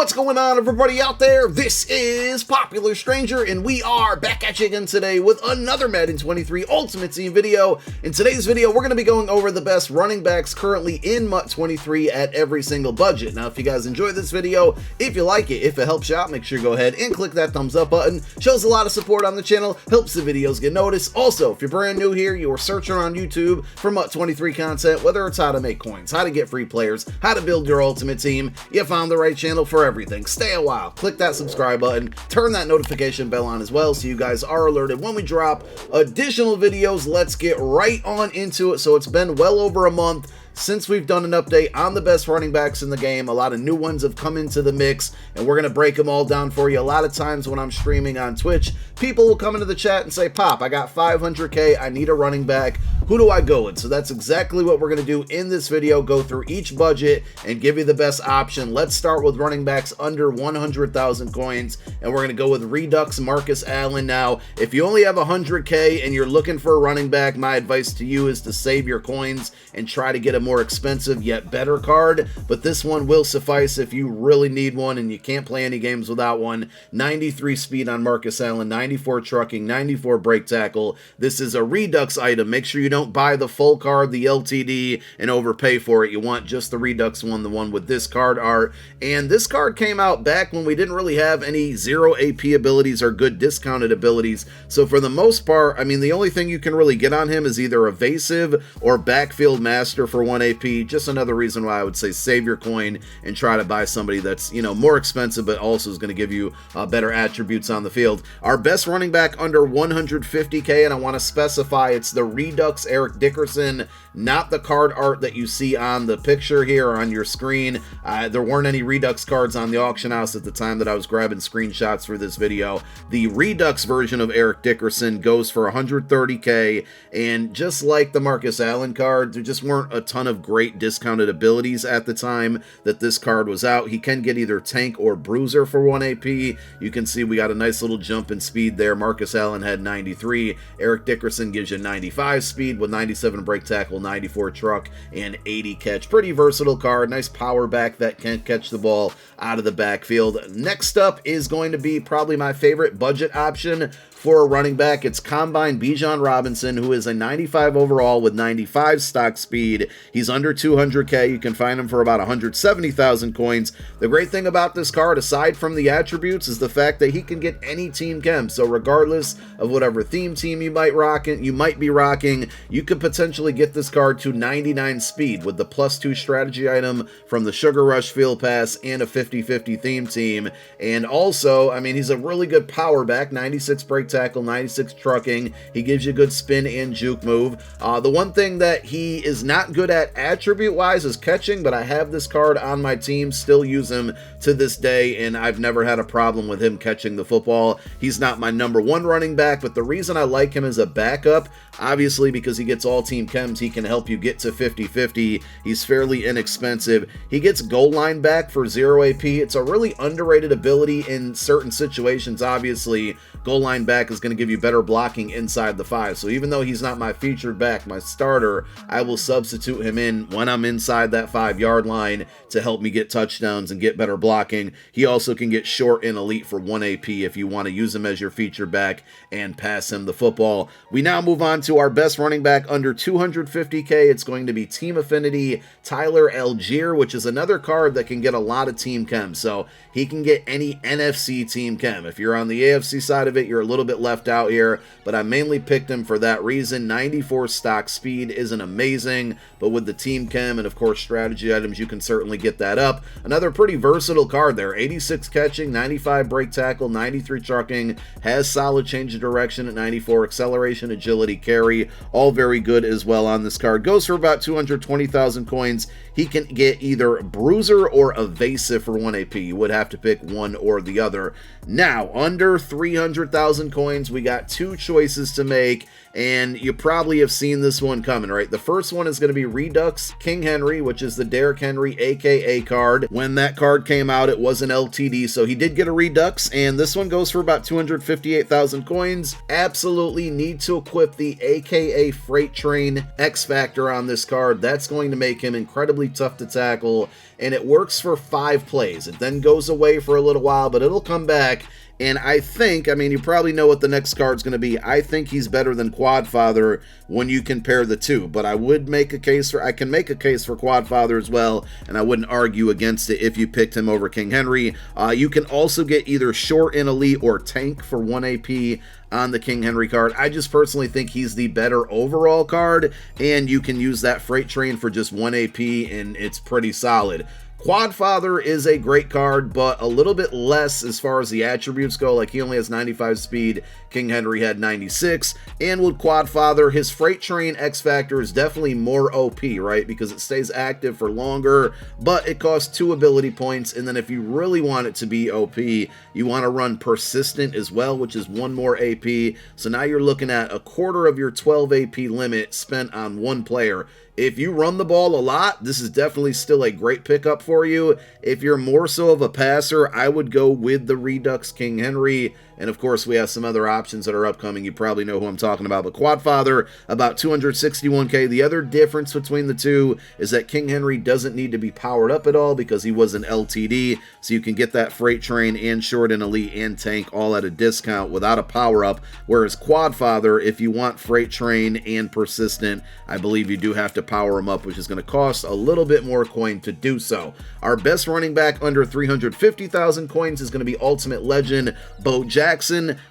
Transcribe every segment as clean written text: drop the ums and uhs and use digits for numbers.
What's going on, everybody out there? This is Popular Stranger, and we are back at you again today with another Madden 23 Ultimate Team video. In today's video, we're going to be going over the best running backs currently in MUT 23 at every single budget. Now, if you guys enjoy this video, if you like it, if it helps you out, make sure you go ahead and click that thumbs up button. Shows a lot of support on the channel, helps the videos get noticed. Also, if you're brand new here, you are searching on YouTube for MUT 23 content, whether it's how to make coins, how to get free players, how to build your ultimate team, you found the right channel for everything. Stay a while, click that subscribe button, turn that notification bell on as well so you guys are alerted when we drop additional videos. Let's get right on into it. So it's been well over a month since we've done an update on the best running backs in the game. A lot of new ones have come into the mix, and we're going to break them all down for you. A lot of times when I'm streaming on Twitch, people will come into the chat and say, Pop, I got 500k, I need a running back. Who do I go with? So that's exactly what we're going to do in this video, go through each budget and give you the best option. Let's start with running backs under 100,000 coins, and we're going to go with Redux Marcus Allen. Now, if you only have 100k and you're looking for a running back, my advice to you is to save your coins and try to get a more expensive yet better card, but this one will suffice if you really need one and you can't play any games without one. 93 speed on Marcus Allen, 94 trucking, 94 break tackle. This is a Redux item. Make sure you don't buy the full card, the LTD, and overpay for it. You want just the Redux one, the one with this card art. And this card came out back when we didn't really have any 0 AP abilities or good discounted abilities. So for the most part, I mean, the only thing you can really get on him is either evasive or backfield master for 1 AP. Just another reason why I would say save your coin and try to buy somebody that's, you know, more expensive but also is going to give you better attributes on the field. Our best running back under 150k, and I want to specify it's the Redux Eric Dickerson, not the card art that you see on the picture here or on your screen. There weren't any Redux cards on the auction house at the time that I was grabbing screenshots for this video. The Redux version of Eric Dickerson goes for 130k, and just like the Marcus Allen card, there just weren't a ton of great discounted abilities at the time that this card was out. He can get either tank or bruiser for 1 AP. You can see we got a nice little jump in speed there. Marcus Allen had 93. Eric Dickerson gives you 95 speed with 97 break tackle, 94 truck, and 80 catch. Pretty versatile card. Nice power back that can catch the ball out of the backfield. Next up is going to be probably my favorite budget option for a running back. It's Combine BIJAN Robinson, who is a 95 overall with 95 stock speed. He's under 200k. You can find him for about 170,000 coins. The great thing about this card, aside from the attributes, is the fact that he can get any team chem. So regardless of whatever theme team you might be rocking, you could potentially get this card to 99 speed with the +2 strategy item from the Sugar Rush Field Pass and a 50-50 theme team. And also, I mean, he's a really good power back, 96 break tackle, 96 trucking. He gives you good spin and juke move. The one thing that he is not good at attribute wise is catching, but I have this card on my team, still use him to this day, and I've never had a problem with him catching the football. He's not my #1 running back, but the reason I like him as a backup, obviously because he gets all team chems, he can help you get to 50-50. He's fairly inexpensive. He gets goal line back for 0 AP. It's a really underrated ability in certain situations. Obviously, goal line back is going to give you better blocking inside the 5. So even though he's not my featured back, my starter, I will substitute him in when I'm inside that 5-yard line to help me get touchdowns and get better blocking. He also can get short and elite for 1 AP if you want to use him as your featured back and pass him the football. We now move on to our best running back under 250k. It's going to be Team Affinity Tyler Algier, which is another card that can get a lot of team chem. So he can get any NFC team chem. If you're on the AFC side of it, you're a little bit left out here, but I mainly picked him for that reason. 94 stock speed isn't amazing, but with the team chem and of course strategy items, you can certainly get that up. Another pretty versatile card there. 86 catching, 95 break tackle, 93 trucking, has solid change of direction at 94, acceleration, agility, carry, all very good as well on this card. Goes for about 220,000 coins. He can get either bruiser or evasive for 1 AP. You would have to pick one or the other. Now, under 300,000 coins, we got two choices to make, and you probably have seen this one coming, right? The first one is going to be Redux King Henry, which is the Derrick Henry aka card. When that card came out, it was an LTD, so he did get a Redux, and this one goes for about 258,000 coins. Absolutely need to equip the aka Freight Train X Factor on this card. That's going to make him incredibly tough to tackle, and it works for 5 plays. It then goes away for a little while, but it'll come back. And I think, I mean, you probably know what the next card's going to be. I think he's better than QUADFATHER when you compare the two. But I would make a case for, I can make a case for QUADFATHER as well, and I wouldn't argue against it if you picked him over King Henry. You can also get either Short and Elite or Tank for 1 AP on the King Henry card. I just personally think he's the better overall card, and you can use that Freight Train for just 1 AP, and it's pretty solid. QUADFATHER is a great card, but a little bit less as far as the attributes go. Like, he only has 95 speed, King Henry had 96, and with QUADFATHER, his Freight Train X Factor is definitely more OP, right? Because it stays active for longer, but it costs 2 ability points, and then if you really want it to be OP, you want to run Persistent as well, which is 1 more AP, so now you're looking at a quarter of your 12 AP limit spent on 1 player. If you run the ball a lot, this is definitely still a great pickup for you. If you're more so of a passer, I would go with the Redux King Henry. And of course, we have some other options that are upcoming. You probably know who I'm talking about. But QUADFATHER, about 261k. The other difference between the two is that King Henry doesn't need to be powered up at all because he was an LTD. So you can get that Freight Train and Short and Elite and Tank all at a discount without a power up. Whereas QUADFATHER, if you want Freight Train and Persistent, I believe you do have to power him up, which is going to cost a little bit more coin to do so. Our best running back under 350,000 coins is going to be Ultimate Legend Bo Jackson.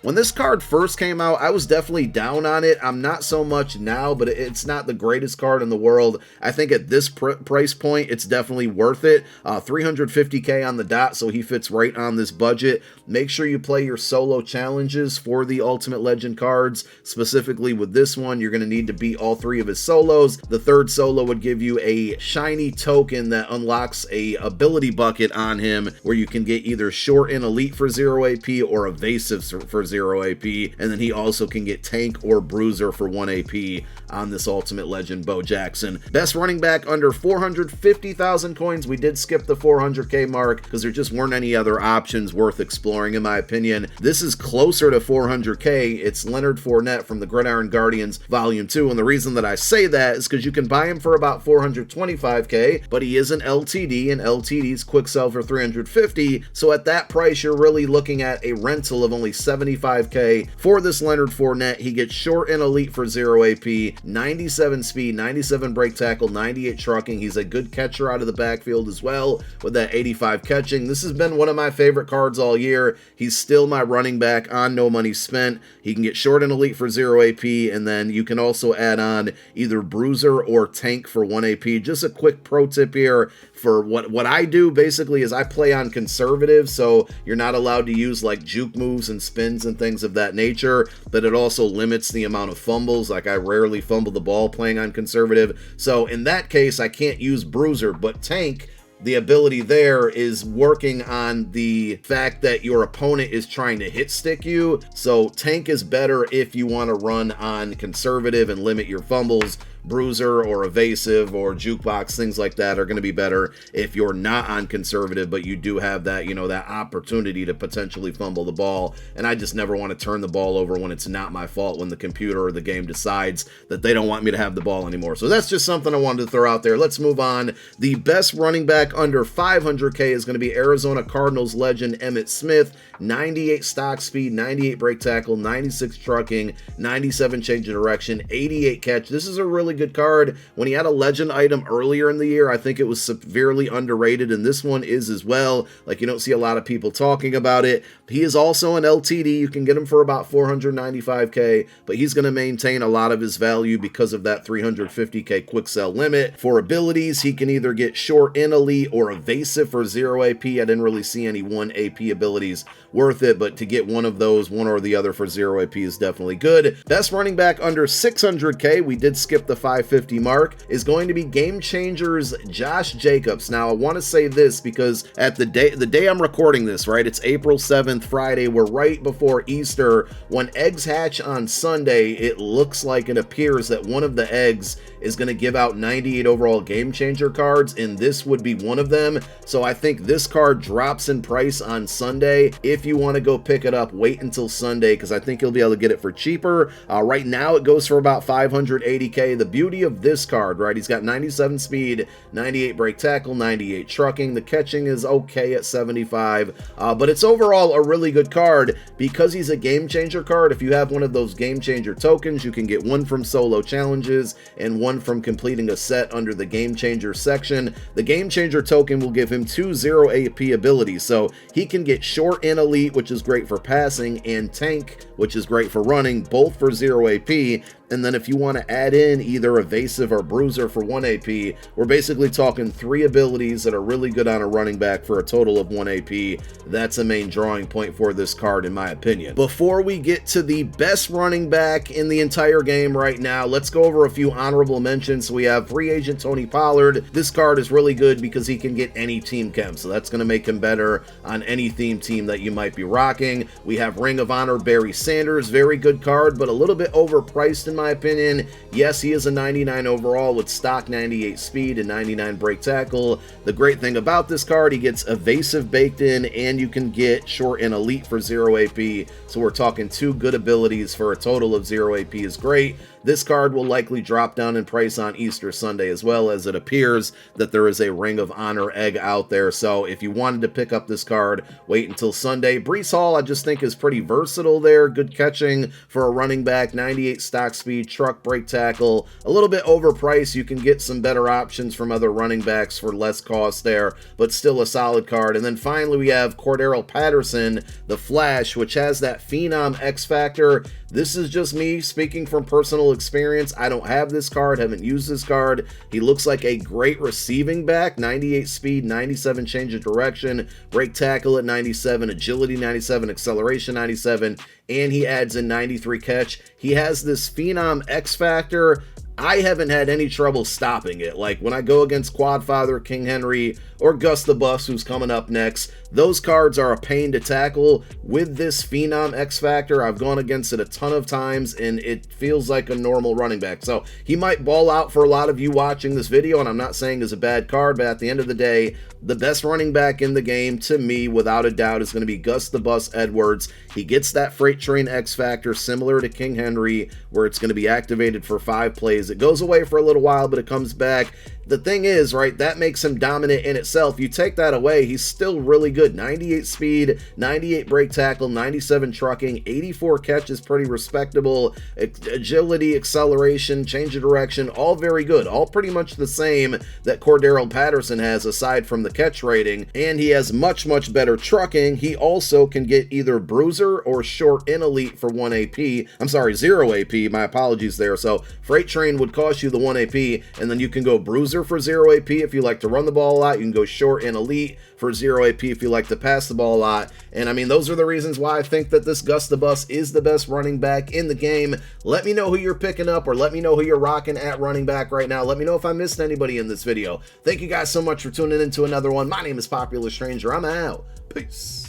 When this card first came out, I was definitely down on it. I'm not so much now, but it's not the greatest card in the world. I think at this price point, it's definitely worth it. 350k on the dot, so he fits right on this budget. Make sure you play your solo challenges for the Ultimate Legend cards. Specifically with this one, you're going to need to beat all 3 of his solos. The third solo would give you a shiny token that unlocks a ability bucket on him where you can get either Short and Elite for 0 AP or Evasive for 0 AP, and then he also can get Tank or Bruiser for 1 AP on this Ultimate Legend Bo Jackson. Best running back under 450,000 coins. We did skip the 400k mark because there just weren't any other options worth exploring in my opinion. This is closer to 400k. It's Leonard Fournette from the Gridiron Guardians Volume 2, and the reason that I say that is because you can buy him for about 425k, but he is an LTD, and LTDs quick sell for 350, so at that price you're really looking at a rental of only 75k for this Leonard Fournette. He gets Short and Elite for 0 AP, 97 speed, 97 break tackle, 98 trucking. He's a good catcher out of the backfield as well with that 85 catching. This has been one of my favorite cards all year. He's still my running back on no money spent. He can get Short and Elite for 0 AP, and then you can also add on either Bruiser or Tank for 1 AP. Just a quick pro tip here for what I do basically is I play on conservative, so you're not allowed to use like juke moves and spins and things of that nature, but it also limits the amount of fumbles. Like, I rarely fumble the ball playing on conservative, so in that case I can't use Bruiser, but Tank, the ability there is working on the fact that your opponent is trying to hit stick you. So Tank is better if you want to run on conservative and limit your fumbles. Bruiser or Evasive or Jukebox, things like that are going to be better if you're not on conservative, but you do have that, you know, that opportunity to potentially fumble the ball. And I just never want to turn the ball over when it's not my fault, when the computer or the game decides that they don't want me to have the ball anymore. So that's just something I wanted to throw out there. Let's move on. The best running back under 500k is going to be Arizona Cardinals legend EMMITT Smith. 98 stock speed, 98 break tackle, 96 trucking, 97 change of direction, 88 catch. This is a really good card. When he had a legend item earlier in the year, I think it was severely underrated, and this one is as well. Like, you don't see a lot of people talking about it. He is also an LTD. You can get him for about 495k, but he's going to maintain a lot of his value because of that 350k quick sell limit. For abilities, he can either get Short and Elite or Evasive for 0 AP. I didn't really see any 1 AP abilities worth it, but to get one of those, one or the other for 0 AP is definitely good. Best running back under 600k, we did skip the 550 mark is going to be Game Changers Josh Jacobs. Now, I want to say this because at the day I'm recording this, right, it's April 7th, Friday. We're right before Easter. When eggs hatch on Sunday, it looks like, it appears that one of the eggs is going to give out 98 overall Game Changer cards, and this would be one of them. So I think this card drops in price on Sunday. If you want to go pick it up, wait until Sunday, because I think you'll be able to get it for cheaper. Right now it goes for about 580k. The beauty of this card, right, he's got 97 speed, 98 break tackle, 98 trucking. The catching is okay at 75, but it's overall a really good card because he's a Game Changer card. If you have one of those Game Changer tokens, you can get one from solo challenges and one from completing a set under the Game Changer section. The Game Changer token will give him 2 0 AP abilities, so he can get short and elite, which is great for passing, and tank, which is great for running, both for 0 AP. And then if you want to add in either evasive or bruiser for 1 AP, we're basically talking 3 abilities that are really good on a running back for a total of 1 AP. That's a main drawing point for this card, in my opinion. Before we get to the best running back in the entire game right now, let's go over a few honorable mentions. So we have free agent Tony Pollard. This card is really good because he can get any team chem, so that's going to make him better on any theme team that you might be rocking. We have Ring of Honor Barry Sanders, very good card, but a little bit overpriced in my opinion. Yes, he is a 99 overall with stock 98 speed and 99 break tackle. The great thing about this card, he gets evasive baked in, and you can get short and elite for 0 AP. So we're talking 2 good abilities for a total of 0 AP is great. This card will likely drop down in price on Easter Sunday as well, as it appears that there is a Ring of Honor egg out there. So if you wanted to pick up this card, wait until Sunday. Breece Hall, I just think, is pretty versatile there. Good catching for a running back, 98 stock speed, truck, break tackle. A little bit overpriced. You can get some better options from other running backs for less cost there, but still a solid card. And then finally we have Cordero Patterson, the Flash, which has that Phenom X Factor. This is just me speaking from personal experience. I don't have this card, haven't used this card. He looks like a great receiving back, 98 speed, 97 change of direction, break tackle at 97, agility 97, acceleration 97, and he adds in 93 catch. He has this Phenom X Factor. I haven't had any trouble stopping it. Like when I go against QUADFATHER, King Henry, or Gus the Bus, who's coming up next, those cards are a pain to tackle. With this Phenom X Factor, I've gone against it a ton of times, and it feels like a normal running back. So he might ball out for a lot of you watching this video, and I'm not saying it's a bad card, but at the end of the day, the best running back in the game, to me, without a doubt, is going to be Gus the Bus Edwards. He gets that Freight Train X Factor similar to King Henry, where it's going to be activated for 5 plays. It goes away for a little while, but it comes back. The thing is, right, that makes him dominant in itself. You take that away, he's still really good. 98 speed, 98 break tackle, 97 trucking, 84 catch is pretty respectable. Agility, acceleration, change of direction, all very good. All pretty much the same that Cordero Patterson has, aside from the catch rating. And he has much, much better trucking. He also can get either bruiser or short and elite for 1 AP. I'm sorry, 0 AP. My apologies there. So Freight Train would cost you the 1 AP, and then you can go bruiser for 0 AP if you like to run the ball a lot. You can go short and elite for 0 AP if you like to pass the ball a lot. And I mean, those are the reasons why I think that this Gus the Bus is the best running back in the game. Let me know who you're picking up, or let me know who you're rocking at running back right now. Let me know if I missed anybody in this video. Thank you guys so much for tuning in to another one. My name is Popular Stranger. I'm out. Peace.